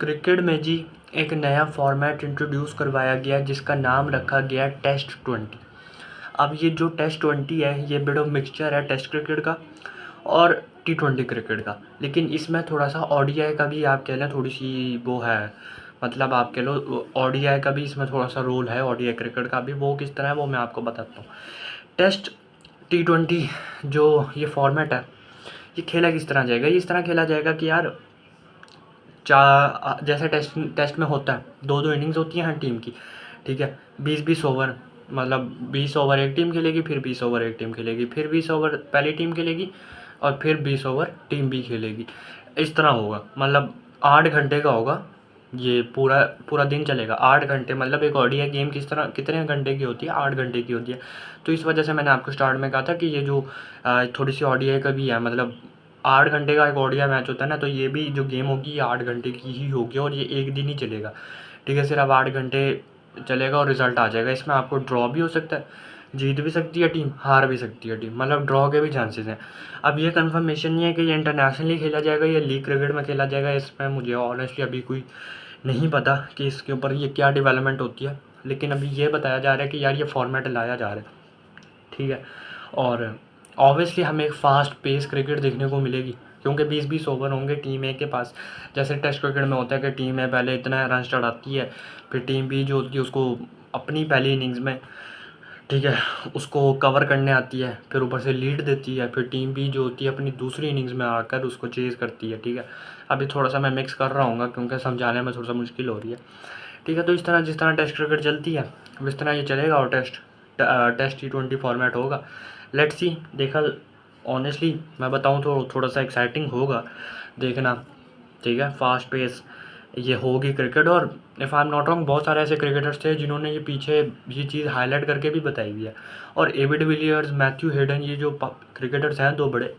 Cricket में जी एक नया फॉर्मेट इंट्रोड्यूस करवाया गया जिसका नाम रखा गया टेस्ट 20। अब ये जो टेस्ट 20 है ये बिट ऑफ मिक्सचर है टेस्ट क्रिकेट का और T20 क्रिकेट का, लेकिन इसमें थोड़ा सा ODI का भी आप कह लें थोड़ी सी वो है, मतलब आप कह लो ODI का भी इसमें थोड़ा सा रोल है, ODI क्रिकेट का भी। वो किस तरह है वो मैं आपको बताता हूँ। टेस्ट T20 जो ये फॉर्मेट है ये खेला किस तरह जाएगा, ये इस तरह खेला जाएगा कि यार जैसे टेस्ट में होता है 2-2 इनिंग्स होती हैं हर टीम की, ठीक है। 20-20 ओवर, मतलब 20 ओवर एक टीम खेलेगी, फिर 20 ओवर एक टीम खेलेगी, फिर 20 ओवर पहली टीम खेलेगी और फिर 20 ओवर टीम बी खेलेगी। इस तरह होगा, मतलब 8 घंटे का होगा ये, पूरा पूरा दिन चलेगा 8 घंटे। मतलब एक ODI गेम किस तरह कितने घंटे की होती है, 8 घंटे की होती है। तो इस वजह से मैंने आपको स्टार्ट में कहा था कि ये जो थोड़ी सी ODI का भी है, मतलब 8 घंटे का एक ODI मैच होता है ना, तो ये भी जो गेम होगी ये 8 घंटे की ही होगी और ये एक दिन ही चलेगा, ठीक है। सिर्फ 8 घंटे चलेगा और रिज़ल्ट आ जाएगा। इसमें आपको ड्रॉ भी हो सकता है, जीत भी सकती है टीम, हार भी सकती है टीम, मतलब ड्रॉ के भी चांसेस हैं। अब ये कंफर्मेशन नहीं है कि ये इंटरनेशनली खेला जाएगा या लीग क्रिकेट में खेला जाएगा, इसमें मुझे ऑनेस्टली अभी कोई नहीं पता कि इसके ऊपर ये क्या डेवलपमेंट होती है। लेकिन अभी ये बताया जा रहा है कि यार ये फॉर्मेट लाया जा रहा है, ठीक है। और ऑब्वियसली हमें एक फ़ास्ट पेस क्रिकेट देखने को मिलेगी क्योंकि 20-20 ओवर होंगे टीम ए के पास। जैसे टेस्ट क्रिकेट में होता है कि टीम ए पहले इतना रन चढ़ाती है, फिर टीम बी जो होती है उसको अपनी पहली इनिंग्स में, ठीक है, उसको कवर करने आती है, फिर ऊपर से लीड देती है, फिर टीम बी जो होती है अपनी दूसरी इनिंग्स में आकर उसको चेज़ करती है, ठीक है। अभी थोड़ा सा मैं मिक्स कर रहा हूँ क्योंकि समझाने में थोड़ा सा मुश्किल हो रही है, ठीक है। तो इस तरह जिस तरह टेस्ट क्रिकेट चलती है उस तरह ये चलेगा और टेस्ट T20 फॉर्मेट होगा। लेट्स सी, देखा ऑनेस्टली मैं बताऊँ तो थोड़ा सा एक्साइटिंग होगा देखना, ठीक है। फास्ट पेस ये होगी क्रिकेट, और if I am not wrong बहुत सारे ऐसे क्रिकेटर्स थे जिन्होंने ये पीछे ये चीज़ हाईलाइट करके भी बताई हुई है। और AB डिविलियर्स, मैथ्यू हेडन, ये जो क्रिकेटर्स हैं 2 बड़े,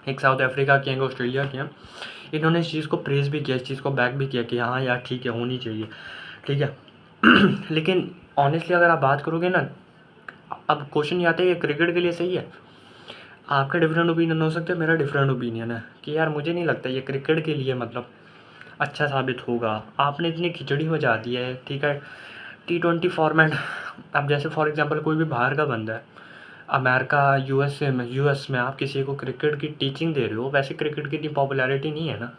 एक साउथ अफ्रीका के हैं, एक ऑस्ट्रेलिया के हैं, इन्होंने इस चीज़ को प्रेज़ भी किया, इस चीज़ को बैक भी किया कि हाँ यार ठीक है होनी चाहिए, ठीक है। लेकिन ऑनेस्टली अगर आप बात करोगे ना, अब क्वेश्चन ये आता है ये क्रिकेट के लिए सही है। आपका डिफरेंट ओपिनियन हो सकता है, मेरा डिफरेंट ओपिनियन है कि यार मुझे नहीं लगता ये क्रिकेट के लिए मतलब अच्छा साबित होगा। आपने इतनी खिचड़ी मचा दी है, ठीक है। T20 फॉर्मेट, अब जैसे फॉर एग्जांपल कोई भी बाहर का बंदा है, अमेरिका, यूएस में आप किसी को क्रिकेट की टीचिंग दे रहे हो, वैसे क्रिकेट की इतनी पॉपुलैरिटी नहीं है ना,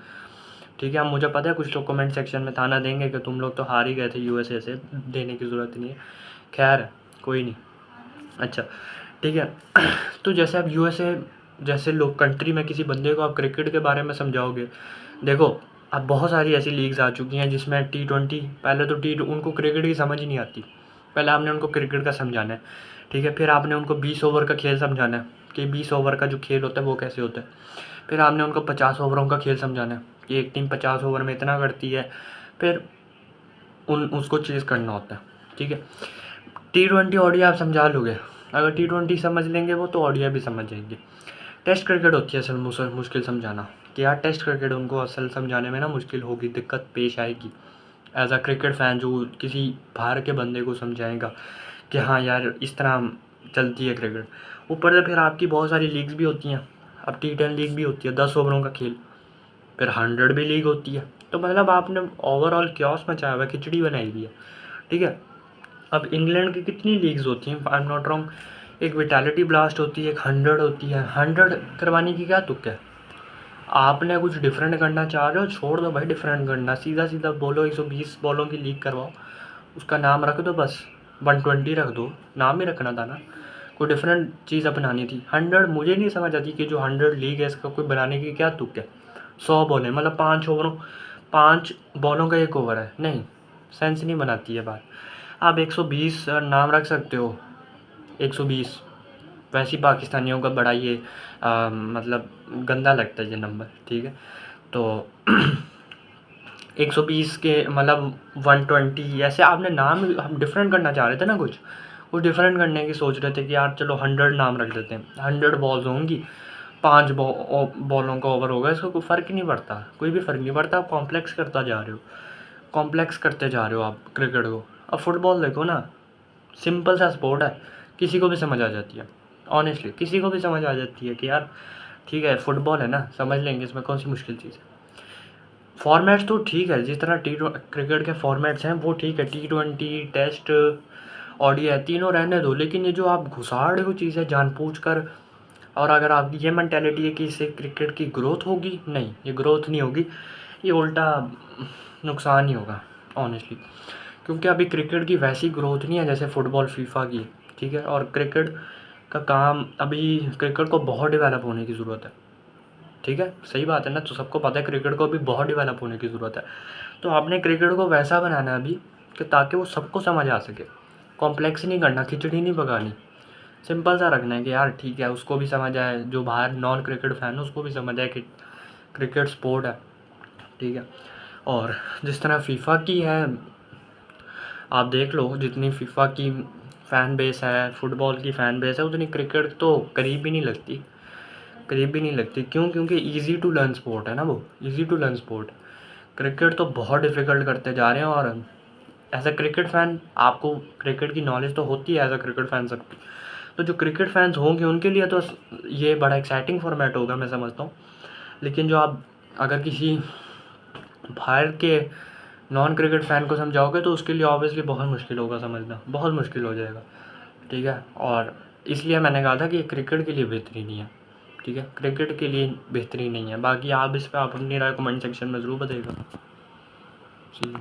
ठीक है। अब मुझे पता है कुछ लोग कमेंट सेक्शन में ताना देंगे कि तुम लोग तो हार ही गए थे USA से, देने की ज़रूरत नहीं है। खैर कोई नहीं, अच्छा ठीक है। तो जैसे आप USA जैसे लोग कंट्री में किसी बंदे को आप क्रिकेट के बारे में समझाओगे, देखो अब बहुत सारी ऐसी लीग्स आ चुकी हैं जिसमें T20, पहले तो उनको क्रिकेट की समझ ही नहीं आती, पहले आपने उनको क्रिकेट का समझाना है, ठीक है। फिर आपने उनको 20 ओवर का खेल समझाना है कि 20 ओवर का जो खेल होता है वो कैसे होता है। फिर आपने उनको 50 ओवरों का खेल समझाना है कि एक टीम 50 ओवर में इतना करती है, फिर उसको चेज़ करना होता है, ठीक है। T20 ODI आप समझा लोगे, अगर T20 समझ लेंगे वो तो ODI भी समझ जाएंगे। टेस्ट क्रिकेट होती है असल मुश्किल समझाना, कि यार टेस्ट क्रिकेट उनको असल समझाने में ना मुश्किल होगी, दिक्कत पेश आएगी। एज अ क्रिकेट फ़ैन जो किसी बाहर के बंदे को समझाएगा कि हाँ यार इस तरह चलती है क्रिकेट। ऊपर से फिर आपकी बहुत सारी लीग्स भी होती हैं, अब T10 लीग भी होती है 10 ओवरों का खेल, फिर 100 भी लीग होती है। तो मतलब आपने ओवरऑल क्योस मचाया हुआ है, खिचड़ी बनाई हुई है, ठीक है। अब इंग्लैंड की कितनी लीग्स होती हैं, आई एम नॉट रॉन्ग, एक विटालिटी ब्लास्ट होती है, एक 100 होती है। 100 करवाने की क्या तुक है, आपने कुछ डिफरेंट करना चाह रहे हो, छोड़ दो भाई डिफरेंट करना, सीधा सीधा बोलो 120 बॉलों की लीग करवाओ, उसका नाम रख दो बस, 120 रख दो, नाम ही रखना था ना, कोई डिफरेंट चीज़ अपनानी थी। 100 मुझे नहीं समझ आती कि जो 100 लीग है इसका कोई बनाने की क्या तुक है। 100 बॉलें मतलब 5 बॉलों का 1 ओवर है, नहीं सेंस नहीं बनाती है बात। आप 120 नाम रख सकते हो, 120, वैसे ही पाकिस्तानियों का बड़ा ये मतलब गंदा लगता है ये नंबर, ठीक है। तो 120 के मतलब 120 ऐसे आपने नाम हम डिफरेंट करना चाह रहे थे ना, कुछ डिफरेंट करने की सोच रहे थे कि यार चलो 100 नाम रख देते हैं, 100 बॉल्स होंगी, 5 बॉलों का ओवर होगा, इसको कोई फ़र्क नहीं पड़ता, कोई भी फ़र्क नहीं पड़ता। आप कॉम्प्लेक्स करता जा रहे हो, कॉम्प्लेक्स करते जा रहे हो आप क्रिकेट को। अब फुटबॉल देखो ना, सिंपल सा स्पोर्ट है, किसी को भी समझ आ जाती है, ऑनेस्टली किसी को भी समझ आ जाती है कि यार ठीक है फुटबॉल है ना, समझ लेंगे, इसमें कौन सी मुश्किल चीज़ है। फॉर्मेट्स तो ठीक है, जिस तरह क्रिकेट के फॉर्मेट्स हैं वो ठीक है, T20, टेस्ट, ODI तीनों रहने दो, लेकिन ये जो आप घुसा रहे हो चीज़ें जानबूझकर, और अगर आपकी ये मेंटालिटी है कि इससे क्रिकेट की ग्रोथ होगी, नहीं, ये ग्रोथ नहीं होगी, ये उल्टा नुकसान ही होगा ऑनेस्टली। क्योंकि अभी क्रिकेट की वैसी ग्रोथ नहीं है जैसे फुटबॉल फीफा की, ठीक है। और क्रिकेट का काम, अभी क्रिकेट को बहुत डेवलप होने की ज़रूरत है, ठीक है, सही बात है ना। तो सबको पता है क्रिकेट को अभी बहुत डेवलप होने की ज़रूरत है। तो आपने क्रिकेट को वैसा बनाना है अभी कि ताकि वो सबको समझ आ सके। कॉम्प्लेक्स नहीं करना, खिचड़ी नहीं पकानी, सिंपल सा रखना है कि यार ठीक है, उसको भी समझ आए, जो बाहर नॉन क्रिकेट फ़ैन है उसको भी समझ आए कि क्रिकेट स्पोर्ट है, ठीक है। और जिस तरह फीफा की है, आप देख लो जितनी फीफा की फ़ैन बेस है, फुटबॉल की फ़ैन बेस है, उतनी क्रिकेट तो करीब भी नहीं लगती, करीब भी नहीं लगती। क्यों? क्योंकि ईज़ी टू लर्न स्पोर्ट है ना वो, easy to learn sport. Cricket तो बहुत डिफ़िकल्ट करते जा रहे हैं। और एज अ क्रिकेट फ़ैन आपको क्रिकेट की नॉलेज तो होती है एज अ क्रिकेट फ़ैन सबकी, तो जो क्रिकेट फैंस होंगे उनके लिए तो ये बड़ा एक्साइटिंग फॉर्मेट होगा, मैं समझता हूँ। लेकिन जो आप अगर किसी बाहर के नॉन क्रिकेट फ़ैन को समझाओगे तो उसके लिए ऑब्वियसली बहुत मुश्किल होगा समझना, बहुत मुश्किल हो जाएगा, ठीक है। और इसलिए मैंने कहा था कि क्रिकेट के लिए बेहतरीन नहीं है, ठीक है, क्रिकेट के लिए बेहतरीन नहीं है। बाकी आप इस पर आप अपनी राय कमेंट सेक्शन में ज़रूर बताइएगा। जी।